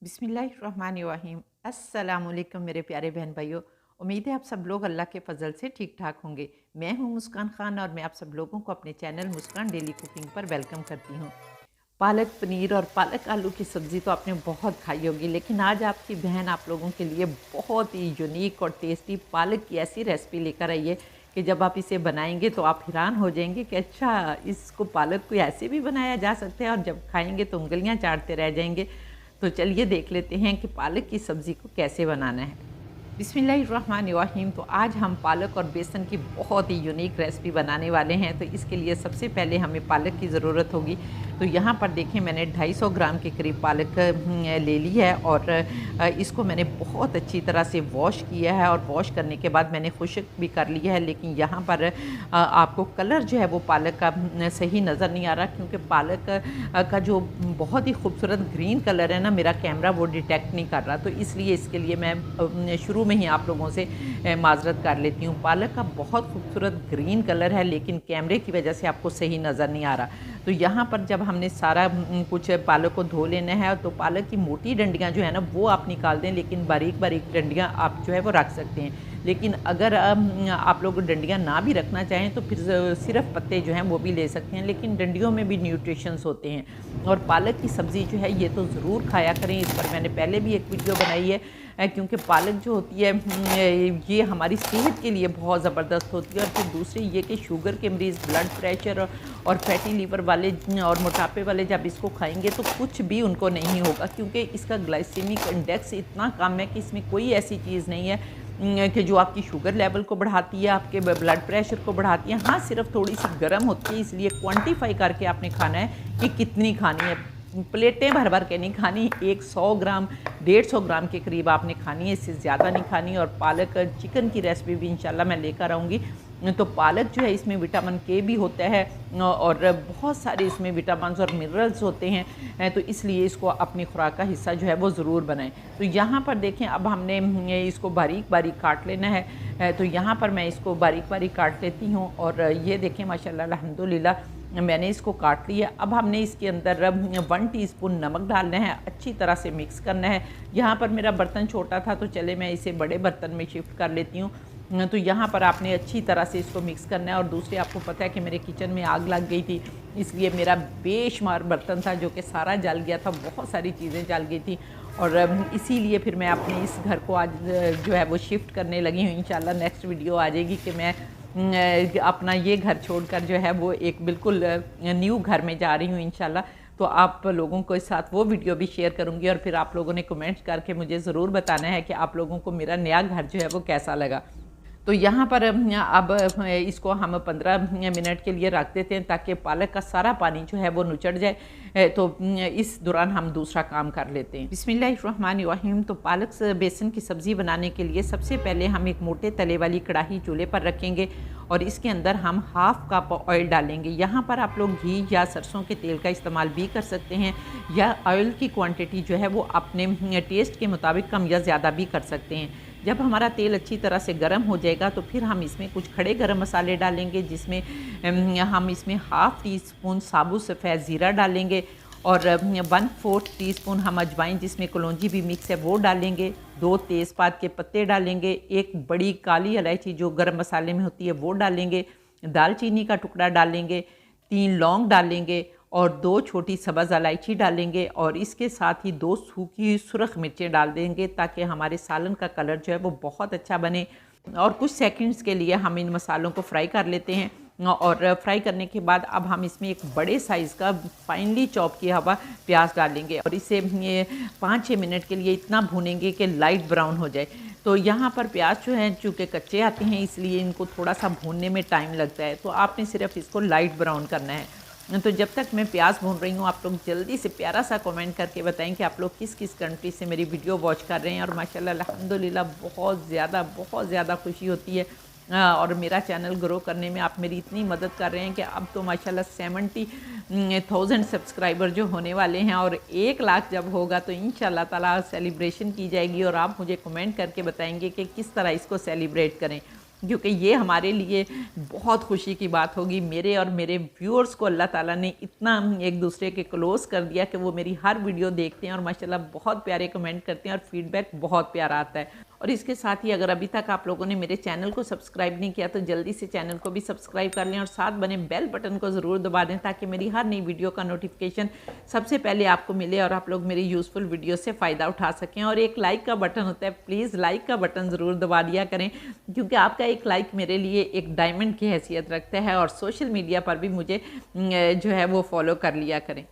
बिस्मिल्लाहिर्रहमानिर्रहीम। अस्सलाम वालेकुम मेरे प्यारे बहन भाइयों। उम्मीद है आप सब लोग अल्लाह के फ़ज़ल से ठीक ठाक होंगे। मैं हूं मुस्कान ख़ान और मैं आप सब लोगों को अपने चैनल मुस्कान डेली कुकिंग पर वेलकम करती हूं। पालक पनीर और पालक आलू की सब्ज़ी तो आपने बहुत खाई होगी, लेकिन आज आपकी बहन आप लोगों के लिए बहुत ही यूनिक और टेस्टी पालक की ऐसी रेसिपी लेकर आई है कि जब आप इसे बनाएंगे तो आप हैरान हो जाएंगे कि अच्छा, इसको पालक को ऐसे भी बनाया जा सकता है, और जब खाएंगे तो उंगलियां चाटते रह जाएंगे। तो चलिए देख लेते हैं कि पालक की सब्ज़ी को कैसे बनाना है। बिस्मिल्लाहिर्रहमानिर्रहीम। तो आज हम पालक और बेसन की बहुत ही यूनिक रेसिपी बनाने वाले हैं। तो इसके लिए सबसे पहले हमें पालक की ज़रूरत होगी। तो यहाँ पर देखें, मैंने 250 ग्राम के करीब पालक ले ली है, और इसको मैंने बहुत अच्छी तरह से वॉश किया है, और वॉश करने के बाद मैंने खुश्क भी कर लिया है। लेकिन यहाँ पर आपको कलर जो है वो पालक का सही नज़र नहीं आ रहा, क्योंकि पालक का जो बहुत ही खूबसूरत ग्रीन कलर है ना, मेरा कैमरा वो डिटेक्ट नहीं कर रहा। तो इसलिए इसके लिए मैं शुरू में ही आप लोगों से माजरत कर लेती हूँ। पालक का बहुत खूबसूरत ग्रीन कलर है, लेकिन कैमरे की वजह से आपको सही नज़र नहीं आ रहा। तो यहाँ पर जब हमने सारा कुछ पालक को धो लेना है, तो पालक की मोटी डंडियाँ जो है ना वो आप निकाल दें, लेकिन बारीक बारीक डंडियाँ आप जो है वो रख सकते हैं। लेकिन अगर आप लोग डंडियाँ ना भी रखना चाहें तो फिर सिर्फ पत्ते जो हैं वो भी ले सकते हैं, लेकिन डंडियों में भी न्यूट्रिशंस होते हैं। और पालक की सब्ज़ी जो है ये तो ज़रूर खाया करें। इस पर मैंने पहले भी एक वीडियो बनाई है, क्योंकि पालक जो होती है ये हमारी सेहत के लिए बहुत ज़बरदस्त होती है। और फिर दूसरी ये कि शुगर के मरीज़, ब्लड प्रेशर और फैटी लीवर वाले और मोटापे वाले जब इसको खाएंगे तो कुछ भी उनको नहीं होगा, क्योंकि इसका ग्लाइसेमिक इंडेक्स इतना कम है कि इसमें कोई ऐसी चीज़ नहीं है कि जो आपकी शुगर लेवल को बढ़ाती है, आपके ब्लड प्रेशर को बढ़ाती है। हाँ, सिर्फ थोड़ी सी गर्म होती है, इसलिए क्वांटिफाई करके आपने खाना है कि कितनी खानी है। प्लेटें भर भर के नहीं खानी, 100 ग्राम 150 ग्राम के करीब आपने खानी है, इससे ज़्यादा नहीं खानी। और पालक चिकन की रेसिपी भी इंशाल्लाह मैं लेकर आऊँगी। तो पालक जो है इसमें विटामिन के भी होता है, और बहुत सारे इसमें विटामिन और मिनरल्स होते हैं। तो इसलिए इसको अपनी खुराक का हिस्सा जो है वो ज़रूर बनाएं। तो यहाँ पर देखें, अब हमने इसको बारीक बारीक काट लेना है। तो यहाँ पर मैं इसको बारीक बारीक काट लेती हूँ, और ये देखें माशाल्लाह अल्हम्दुलिल्लाह मैंने इसको काट लिया। अब हमने इसके अंदर 1 टीस्पून नमक डालना है, अच्छी तरह से मिक्स करना है। यहाँ पर मेरा बर्तन छोटा था तो चले मैं इसे बड़े बर्तन में शिफ्ट कर लेती हूँ। तो यहाँ पर आपने अच्छी तरह से इसको मिक्स करना है। और दूसरे, आपको पता है कि मेरे किचन में आग लग गई थी, इसलिए मेरा बेशुमार बर्तन था जो कि सारा जल गया था, बहुत सारी चीज़ें जल गई थी। और इसीलिए फिर मैं अपने इस घर को आज जो है वो शिफ्ट करने लगी हूँ। इंशाल्लाह नेक्स्ट वीडियो आ जाएगी कि मैं अपना ये घर छोड़कर जो है वो एक बिल्कुल न्यू घर में जा रही हूँ इंशाल्लाह। तो आप लोगों को साथ वो वीडियो भी शेयर करूँगी, और फिर आप लोगों ने कमेंट करके मुझे ज़रूर बताना है कि आप लोगों को मेरा नया घर जो है वो कैसा लगा। तो यहाँ पर अब इसको हम 15 मिनट के लिए रख देते हैं, ताकि पालक का सारा पानी जो है वो नुचड़ जाए। तो इस दौरान हम दूसरा काम कर लेते हैं। बिस्मिल्लाहिर्रहमानिर्रहीम। तो पालक से बेसन की सब्ज़ी बनाने के लिए सबसे पहले हम एक मोटे तले वाली कढ़ाई चूल्हे पर रखेंगे, और इसके अंदर हम हाफ़ कप ऑयल डालेंगे। यहाँ पर आप लोग घी या सरसों के तेल का इस्तेमाल भी कर सकते हैं, या ऑयल की क्वांटिटी जो है वो अपने टेस्ट के मुताबिक कम या ज़्यादा भी कर सकते हैं। जब हमारा तेल अच्छी तरह से गर्म हो जाएगा तो फिर हम इसमें कुछ खड़े गरम मसाले डालेंगे, जिसमें हम इसमें हाफ़ टी स्पून साबुत सफ़ेद ज़ीरा डालेंगे, और 1/4 टीस्पून हम अजवाइन, जिसमें कलौंजी भी मिक्स है, वो डालेंगे। 2 तेज़पात के पत्ते डालेंगे, 1 बड़ी काली इलायची जो गरम मसाले में होती है वो डालेंगे, दालचीनी का टुकड़ा डालेंगे, 3 लौंग डालेंगे, और 2 छोटी सब्ज़ इलायची डालेंगे, और इसके साथ ही 2 सूखी सुरख मिर्चें डाल देंगे, ताकि हमारे सालन का कलर जो है वो बहुत अच्छा बने। और कुछ सेकंड्स के लिए हम इन मसालों को फ्राई कर लेते हैं, और फ्राई करने के बाद अब हम इसमें एक बड़े साइज़ का फाइनली चॉप किया हुआ प्याज डालेंगे, और इसे ये 5-6 मिनट के लिए इतना भूनेंगे कि लाइट ब्राउन हो जाए। तो यहाँ पर प्याज जो हैं चूँकि कच्चे आते हैं, इसलिए इनको थोड़ा सा भूनने में टाइम लगता है। तो आपने सिर्फ इसको लाइट ब्राउन करना है। तो जब तक मैं प्याज भून रही हूँ, आप लोग जल्दी से प्यारा सा कमेंट करके बताएं कि आप लोग किस किस कंट्री से मेरी वीडियो वॉच कर रहे हैं। और माशाल्लाह अल्हम्दुलिल्लाह बहुत ज़्यादा खुशी होती है, और मेरा चैनल ग्रो करने में आप मेरी इतनी मदद कर रहे हैं कि अब तो माशाल्लाह 70,000 सब्सक्राइबर जो होने वाले हैं, और 1 लाख जब होगा तो इंशाल्लाह ताला सेलिब्रेशन की जाएगी, और आप मुझे कमेंट करके बताएंगे कि किस तरह इसको सेलिब्रेट करें। क्योंकि ये हमारे लिए बहुत खुशी की बात होगी। मेरे और मेरे व्यूअर्स को अल्लाह ताला ने इतना एक दूसरे के क्लोज़ कर दिया कि वो मेरी हर वीडियो देखते हैं और माशाल्लाह बहुत प्यारे कमेंट करते हैं और फीडबैक बहुत प्यारा आता है। और इसके साथ ही अगर अभी तक आप लोगों ने मेरे चैनल को सब्सक्राइब नहीं किया तो जल्दी से चैनल को भी सब्सक्राइब कर लें और साथ बने बेल बटन को ज़रूर दबा दें ताकि मेरी हर नई वीडियो का नोटिफिकेशन सबसे पहले आपको मिले और आप लोग मेरी यूज़फुल वीडियो से फ़ायदा उठा सकें। और एक लाइक का बटन होता है, प्लीज़ लाइक का बटन ज़रूर दबा दिया करें, क्योंकि आपका एक लाइक मेरे लिए एक डायमंड की हैसियत रखता है। और सोशल मीडिया पर भी मुझे जो है वो फॉलो कर लिया करें।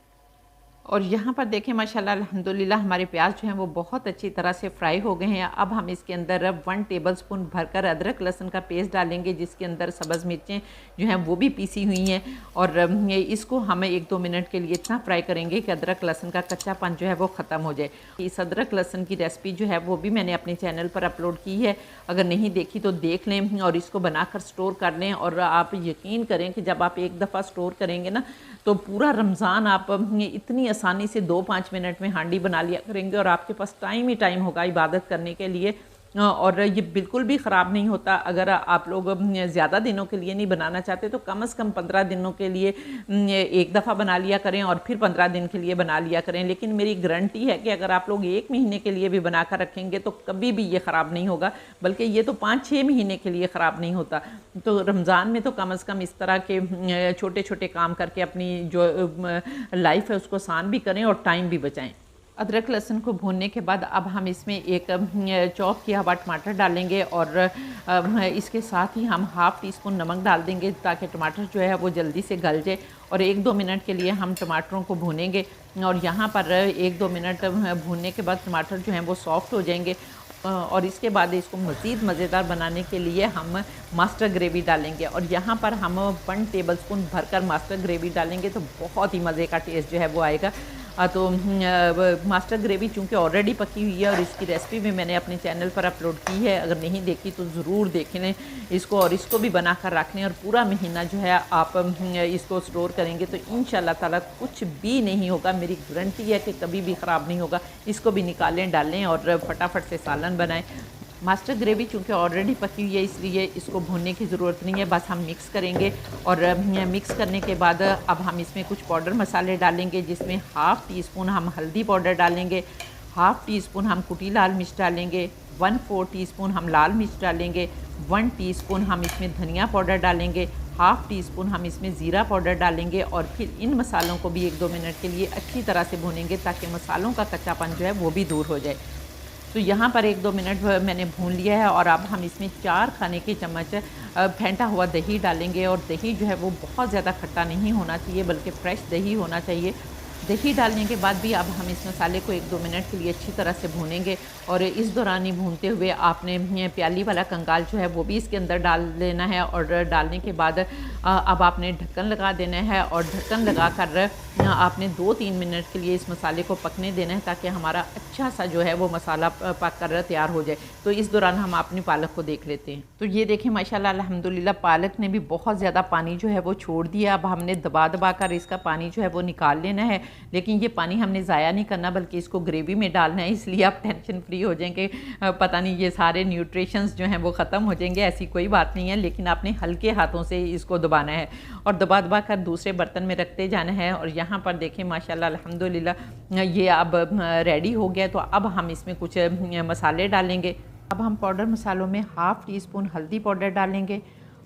और यहाँ पर देखें माशाल्लाह अल्हम्दुलिल्लाह हमारे प्याज जो हैं वो बहुत अच्छी तरह से फ्राई हो गए हैं। अब हम इसके अंदर 1 टेबलस्पून भरकर अदरक लहसुन का पेस्ट डालेंगे, जिसके अंदर सब्ज़ मिर्चें जो हैं वो भी पीसी हुई हैं। और इसको हम 1-2 मिनट के लिए इतना फ्राई करेंगे कि अदरक लहसुन का कच्चापन जो है वो ख़त्म हो जाए। इस अदरक लहसुन की रेसिपी जो है वो भी मैंने अपने चैनल पर अपलोड की है, अगर नहीं देखी तो देख लें और इसको बनाकर स्टोर कर लें। और आप यकीन करें कि जब आप एक दफ़ा स्टोर करेंगे ना तो पूरा रमज़ान आप इतनी आसानी से 2-5 मिनट में हांडी बना लिया करेंगे और आपके पास टाइम ही टाइम होगा इबादत करने के लिए। और ये बिल्कुल भी ख़राब नहीं होता। अगर आप लोग ज़्यादा दिनों के लिए नहीं बनाना चाहते तो कम से कम 15 दिनों के लिए एक दफ़ा बना लिया करें और फिर 15 दिन के लिए बना लिया करें। लेकिन मेरी गारंटी है कि अगर आप लोग 1 महीने के लिए भी बना कर रखेंगे तो कभी भी ये ख़राब नहीं होगा, बल्कि ये तो 5-6 महीने के लिए ख़राब नहीं होता। तो रमज़ान में तो कम से कम इस तरह के छोटे छोटे काम करके अपनी जो लाइफ है उसको आसान भी करें और टाइम भी बचाएँ। अदरक लहसुन को भूनने के बाद अब हम इसमें एक चॉप किया हुआ टमाटर डालेंगे और इसके साथ ही हम हाफ़ टी स्पून नमक डाल देंगे ताकि टमाटर जो है वो जल्दी से गल जाए। और 1-2 मिनट के लिए हम टमाटरों को भूनेंगे और यहाँ पर 1-2 मिनट भूनने के बाद टमाटर जो हैं वो सॉफ्ट हो जाएंगे। और इसके बाद इसको मज़ीद मज़ेदार बनाने के लिए हम मास्टर ग्रेवी डालेंगे और यहाँ पर हम 1 टेबलस्पून भरकर मास्टर ग्रेवी डालेंगे तो बहुत ही मज़े का टेस्ट जो है वो आएगा। तो मास्टर ग्रेवी चूँकि ऑलरेडी पकी हुई है और इसकी रेसिपी भी मैंने अपने चैनल पर अपलोड की है, अगर नहीं देखी तो ज़रूर देख लें इसको और इसको भी बना कर रख लें। और पूरा महीना जो है आप इसको स्टोर करेंगे तो इंशाल्लाह ताला कुछ भी नहीं होगा, मेरी गारंटी है कि कभी भी ख़राब नहीं होगा। इसको भी निकालें, डालें और फटाफट से सालन बनाएं। मास्टर ग्रेवी चूँकि ऑलरेडी पकी हुई है इसलिए इसको भूनने की ज़रूरत नहीं है, बस हम मिक्स करेंगे। और मिक्स करने के बाद अब हम इसमें कुछ पाउडर मसाले डालेंगे, जिसमें हाफ़ टी स्पून हम हल्दी पाउडर डालेंगे, हाफ़ टी स्पून हम कुटी लाल मिर्च डालेंगे, 1/4 टीस्पून हम लाल मिर्च डालेंगे, 1 टीस्पून हम इसमें धनिया पाउडर डालेंगे, हाफ़ टी स्पून हम इसमें ज़ीरा पाउडर डालेंगे। और फिर इन मसालों को भी 1-2 मिनट के लिए अच्छी तरह से भूनेंगे ताकि मसालों का कच्चापन जो है वो भी दूर हो जाए। तो यहाँ पर 1-2 मिनट मैंने भून लिया है और अब हम इसमें 4 खाने के चम्मच फेंटा हुआ दही डालेंगे। और दही जो है वो बहुत ज़्यादा खट्टा नहीं होना चाहिए, बल्कि फ्रेश दही होना चाहिए। दही डालने के बाद भी अब हम इस मसाले को 1-2 मिनट के लिए अच्छी तरह से भूनेंगे। और इस दौरान ही भूनते हुए आपने प्याली वाला कंगाल जो है वो भी इसके अंदर डाल देना है। और डालने के बाद अब आपने ढक्कन लगा देना है और ढक्कन लगा कर आपने 2-3 मिनट के लिए इस मसाले को पकने देना है ताकि हमारा अच्छा सा जो है वो मसाला पक कर तैयार हो जाए। तो इस दौरान हम अपनी पालक को देख लेते हैं। तो ये देखें माशाल्लाह अल्हम्दुलिल्लाह पालक ने भी बहुत ज़्यादा पानी जो है वो छोड़ दिया। अब हमने दबा दबा कर इसका पानी जो है वो निकाल लेना है, लेकिन ये पानी हमने ज़ाया नहीं करना बल्कि इसको ग्रेवी में डालना है। इसलिए आप टेंशन फ्री हो जाएंगे, पता नहीं ये सारे न्यूट्रिशंस जो हैं वो ख़त्म हो जाएंगे, ऐसी कोई बात नहीं है। लेकिन आपने हल्के हाथों से इसको दबाना है और दबा दबा कर दूसरे बर्तन में रखते जाना है। और यहाँ पर देखें माशाल्लाह अल्हम्दुलिल्लाह ये अब रेडी हो गया। तो अब हम इसमें कुछ मसाले डालेंगे। अब हम पाउडर मसालों में हाफ़ टी स्पून हल्दी पाउडर डालेंगे,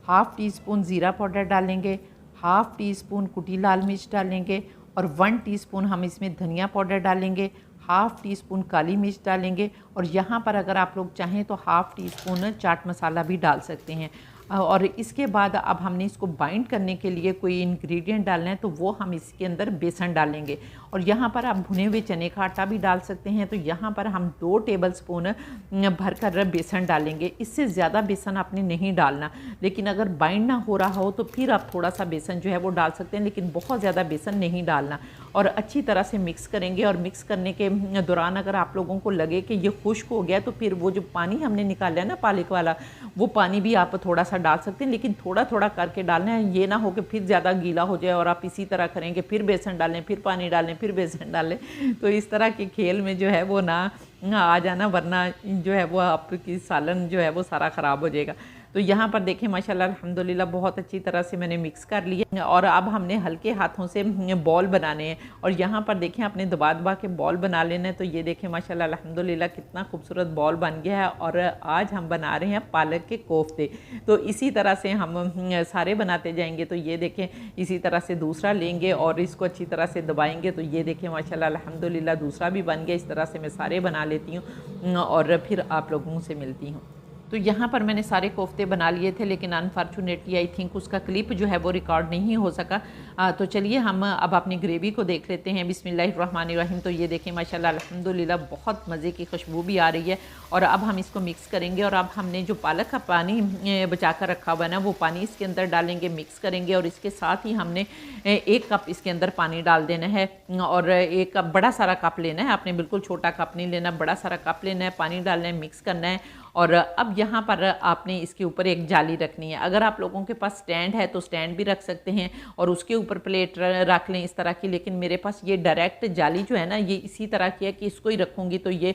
हाफ़ टी स्पून ज़ीरा पाउडर डालेंगे, हाफ़ टी स्पून कुटी लाल मिर्च डालेंगे और 1 टीस्पून हम इसमें धनिया पाउडर डालेंगे, हाफ़ टी स्पून काली मिर्च डालेंगे। और यहाँ पर अगर आप लोग चाहें तो half tea spoon chaat masala भी डाल सकते हैं। और इसके बाद अब हमने इसको बाइंड करने के लिए कोई इंग्रेडिएंट डालना है तो वो हम इसके अंदर बेसन डालेंगे। और यहाँ पर आप भुने हुए चने का आटा भी डाल सकते हैं। तो यहाँ पर हम 2 टेबलस्पून भरकर बेसन डालेंगे, इससे ज़्यादा बेसन आपने नहीं डालना। लेकिन अगर बाइंड ना हो रहा हो तो फिर आप थोड़ा सा बेसन जो है वो डाल सकते हैं, लेकिन बहुत ज़्यादा बेसन नहीं डालना। और अच्छी तरह से मिक्स करेंगे। और मिक्स करने के दौरान अगर आप लोगों को लगे कि ये खुश्क हो गया तो फिर वो जो पानी हमने निकाला है ना पालक वाला, वो पानी भी आप थोड़ा सा डाल सकते हैं, लेकिन थोड़ा थोड़ा करके डालना है। ये ना हो कि फिर ज़्यादा गीला हो जाए और आप इसी तरह करेंगे, फिर बेसन डालें, फिर पानी डालें, फिर बेसन डालें। तो इस तरह के खेल में जो है वो ना आ जाना, वरना जो है वो आपकी सालन जो है वो सारा ख़राब हो जाएगा। तो यहाँ पर देखें माशाल्लाह अल्हम्दुलिल्लाह बहुत अच्छी तरह से मैंने मिक्स कर लिया और अब हमने हल्के हाथों से बॉल बनाने हैं और यहाँ पर देखें आपने दबा दबा के बॉल बना लेना है। तो ये देखें माशाल्लाह अल्हम्दुलिल्लाह कितना खूबसूरत बॉल बन गया है और आज हम बना रहे हैं पालक के कोफ्ते। तो इसी तरह से हम सारे बनाते जाएंगे। तो ये देखें इसी तरह से दूसरा लेंगे और इसको अच्छी तरह से दबाएंगे। तो ये देखें माशाल्लाह अल्हम्दुलिल्लाह दूसरा भी बन गया। इस तरह से मैं सारे बना लेती हूँ और फिर आप लोगों से मिलती हूँ। तो यहाँ पर मैंने सारे कोफ्ते बना लिए थे, लेकिन अनफॉर्चुनेटली आई थिंक उसका क्लिप जो है वो रिकॉर्ड नहीं हो सका। तो चलिए हम अब अपनी ग्रेवी को देख लेते हैं। बिस्मिल्लाहिर्रहमानिर्रहीम। तो ये देखें माशाल्लाह अल्हम्दुलिल्लाह बहुत मज़े की खुशबू भी आ रही है और अब हम इसको मिक्स करेंगे। और अब हमने जो पालक का पानी बचा कर रखा हुआ है ना, वो पानी इसके अंदर डालेंगे, मिक्स करेंगे और इसके साथ ही हमने 1 कप इसके अंदर पानी डाल देना है और 1 कप बड़ा सारा कप लेना है। आपने बिल्कुल छोटा कप नहीं लेना, बड़ा सारा कप लेना है, पानी डालना है, मिक्स करना है। और अब यहाँ पर आपने इसके ऊपर एक जाली रखनी है। अगर आप लोगों के पास स्टैंड है तो स्टैंड भी रख सकते हैं और उसके ऊपर प्लेट रख लें इस तरह की। लेकिन मेरे पास ये डायरेक्ट जाली जो है ना, ये इसी तरह की है कि इसको ही रखूँगी तो ये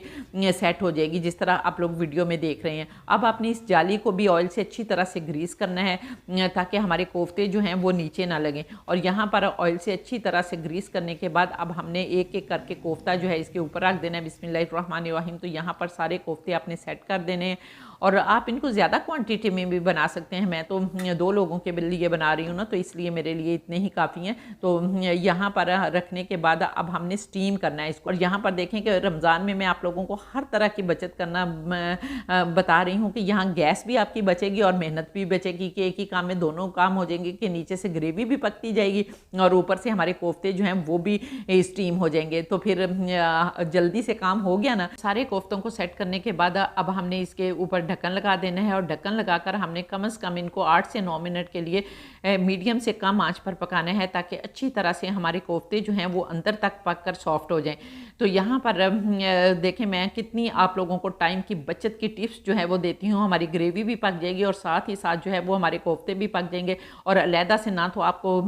सेट हो जाएगी जिस तरह आप लोग वीडियो में देख रहे हैं। अब आपने इस जाली को भी ऑयल से अच्छी तरह से ग्रीस करना है ताकि हमारे कोफ्ते जो हैं वो नीचे ना लगें। और यहाँ पर ऑयल से अच्छी तरह से ग्रीस करने के बाद अब हमने एक एक करके कोफ्ता जो है इसके ऊपर रख देना है। बिस्मिल्लाहिर्रहमानिर्रहीम। तो यहाँ पर सारे कोफ्ते आपने सेट कर देने हैं और आप इनको ज़्यादा क्वांटिटी में भी बना सकते हैं। मैं तो 2 लोगों के लिए बना रही हूँ ना, तो इसलिए मेरे लिए इतने ही काफ़ी हैं। तो यहाँ पर रखने के बाद अब हमने स्टीम करना है इसको। और यहाँ पर देखें कि रमज़ान में मैं आप लोगों को हर तरह की बचत करना बता रही हूँ कि यहाँ गैस भी आपकी बचेगी और मेहनत भी बचेगी कि एक ही काम में दोनों काम हो जाएंगे कि नीचे से ग्रेवी भी पकती जाएगी और ऊपर से हमारे कोफ्ते जो हैं वो भी स्टीम हो जाएंगे। तो फिर जल्दी से काम हो गया ना। सारे कोफ्तों को सेट करने के बाद अब हमने इसके ऊपर ढक्कन लगा देना है और ढक्कन लगाकर हमने कम से कम इनको 8 से 9 मिनट के लिए मीडियम से कम आंच पर पकाना है ताकि अच्छी तरह से हमारे कोफ्ते जो हैं वो अंदर तक पककर सॉफ्ट हो जाएं। तो यहाँ पर देखें मैं कितनी आप लोगों को टाइम की बचत की टिप्स जो है वो देती हूँ। हमारी ग्रेवी भी पक जाएगी और साथ ही साथ जो है वो हमारे कोफ्ते भी पक जाएंगे और अलहदा से ना तो आपको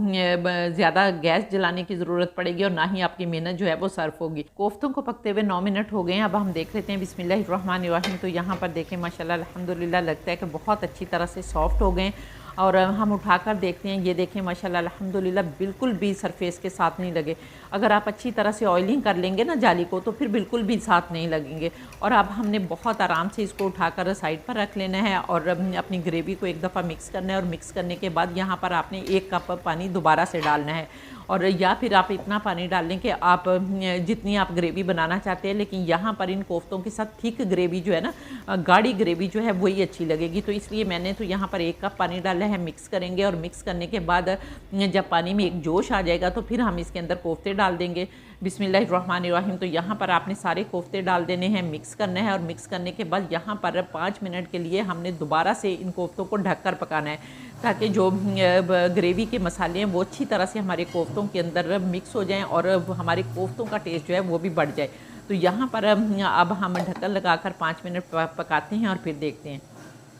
ज़्यादा गैस जलाने की ज़रूरत पड़ेगी और ना ही आपकी मेहनत जो है वो सर्फ होगी। कोफ्तों को पकते हुए 9 मिनट हो गए हैं। अब हम देख लेते हैं। बिस्मिल्लाहिर्रहमानिर्रहीम। तो यहाँ पर देखें माशाल्लाह अल्हम्दुलिल्लाह लगता है कि बहुत अच्छी तरह से सॉफ्ट हो गए और हम उठाकर देखते हैं। ये देखें माशाल्लाह अल्हम्दुलिल्लाह बिल्कुल भी सरफेस के साथ नहीं लगे। अगर आप अच्छी तरह से ऑयलिंग कर लेंगे ना जाली को तो फिर बिल्कुल भी साथ नहीं लगेंगे। और अब हमने बहुत आराम से इसको उठाकर साइड पर रख लेना है और अपनी ग्रेवी को एक दफ़ा मिक्स करना है और मिक्स करने के बाद यहाँ पर आपने 1 कप पानी दोबारा से डालना है और या फिर आप इतना पानी डाल लें कि आप जितनी आप ग्रेवी बनाना चाहते हैं। लेकिन यहाँ पर इन कोफ्तों के साथ थिक ग्रेवी जो है ना, गाढ़ी ग्रेवी जो है वही अच्छी लगेगी। तो इसलिए मैंने तो यहाँ पर 1 कप पानी डाला है। मिक्स करेंगे और मिक्स करने के बाद जब पानी में एक जोश आ जाएगा तो फिर हम इसके अंदर कोफ्ते डाल देंगे। बिस्मिल्लाहिर्रहमानिर्रहीम। तो यहाँ पर आपने सारे कोफ्ते डाल देने हैं, मिक्स करना है और मिक्स करने के बाद यहाँ पर 5 मिनट के लिए हमने दोबारा से इन कोफ्तों को ढककर पकाना है ताकि जो ग्रेवी के मसाले हैं वो अच्छी तरह से हमारे कोफ्तों के अंदर मिक्स हो जाएं और हमारे कोफ्तों का टेस्ट जो है वो भी बढ़ जाए। तो यहाँ पर अब हम ढक्कन लगाकर 5 मिनट पकाते हैं और फिर देखते हैं।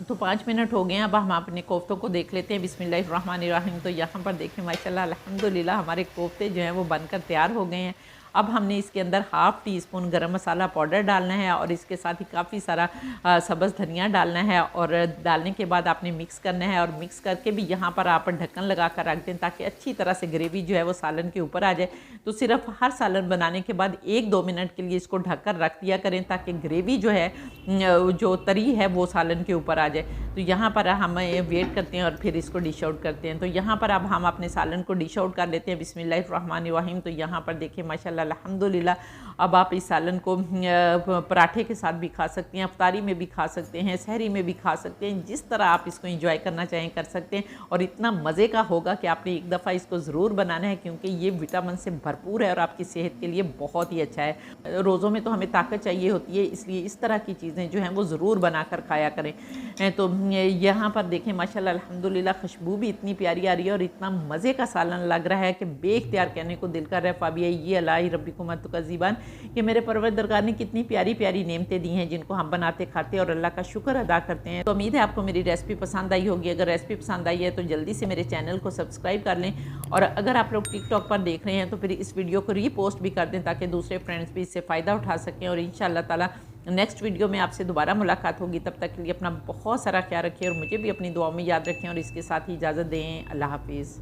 तो 5 मिनट हो गए हैं। अब हम अपने कोफ्तों को देख लेते हैं। बिस्मिल्लाहिर्रहमानिर्रहीम। तो यहाँ पर देखें माशाल्लाह अल्हम्दुलिल्लाह हमारे कोफ्ते जो हैं वो बनकर तैयार हो गए हैं। अब हमने इसके अंदर 1/2 टीस्पून गरम मसाला पाउडर डालना है और इसके साथ ही काफ़ी सारा सब्ज़ धनिया डालना है और डालने के बाद आपने मिक्स करना है और मिक्स करके भी यहाँ पर आप ढक्कन लगा कर रख दें ताकि अच्छी तरह से ग्रेवी जो है वो सालन के ऊपर आ जाए। तो सिर्फ हर सालन बनाने के बाद 1-2 मिनट के लिए इसको ढककर रख दिया करें ताकि ग्रेवी जो है जो तरी है वो सालन के ऊपर आ जाए। तो यहाँ पर हम वेट करते हैं और फिर इसको डिश आउट करते हैं। तो यहाँ पर अब हम अपने सालन को डिश आउट कर लेते हैं। बिस्मिल्लाहिर्रहमानिर्रहीम। तो यहाँ पर देखिए माशाल्लाह अल्हम्दुलिल्लाह अब आप इस सालन को पराठे के साथ भी खा सकते हैं, अफ्तारी में भी खा सकते हैं, सहरी में भी खा सकते हैं। जिस तरह आप इसको एंजॉय करना चाहें कर सकते हैं और इतना मज़े का होगा कि आपने एक दफ़ा इसको ज़रूर बनाना है क्योंकि ये विटामिन से भरपूर है और आपकी सेहत के लिए बहुत ही अच्छा है। रोज़ों में तो हमें ताकत चाहिए होती है, इसलिए इस तरह की चीज़ें जो हैं वो ज़रूर बना कर खाया करें। तो यहाँ पर देखें माशाल्लाह अल्हम्दुलिल्लाह खुशबू भी इतनी प्यारी आ रही है और इतना मज़े का सालन लग रहा है कि बेख्तियार कहने को दिल कर रहा है फ़ाबिया ये अलाई रब्बिकुम तुकज़्ज़िबान कि मेरे परवरदिगार ने कितनी प्यारी प्यारी नेमतें दी हैं जिनको हम बनाते खाते और अल्लाह का शुक्र अदा करते हैं। तो उम्मीद है आपको मेरी रेसिपी पसंद आई होगी। अगर रेसिपी पसंद आई है तो जल्दी से मेरे चैनल को सब्सक्राइब कर लें और अगर आप लोग टिकटॉक पर देख रहे हैं तो फिर इस वीडियो को रीपोस्ट भी कर दें ताकि दूसरे फ्रेंड्स भी इससे फ़ायदा उठा सकें और इंशाअल्लाह ताला नेक्स्ट वीडियो में आपसे दोबारा मुलाकात होगी। तब तक के लिए अपना बहुत सारा ख्याल रखिए और मुझे भी अपनी दुआओं में याद रखें और इसके साथ ही इजाज़त दें। अल्लाह हाफिज़।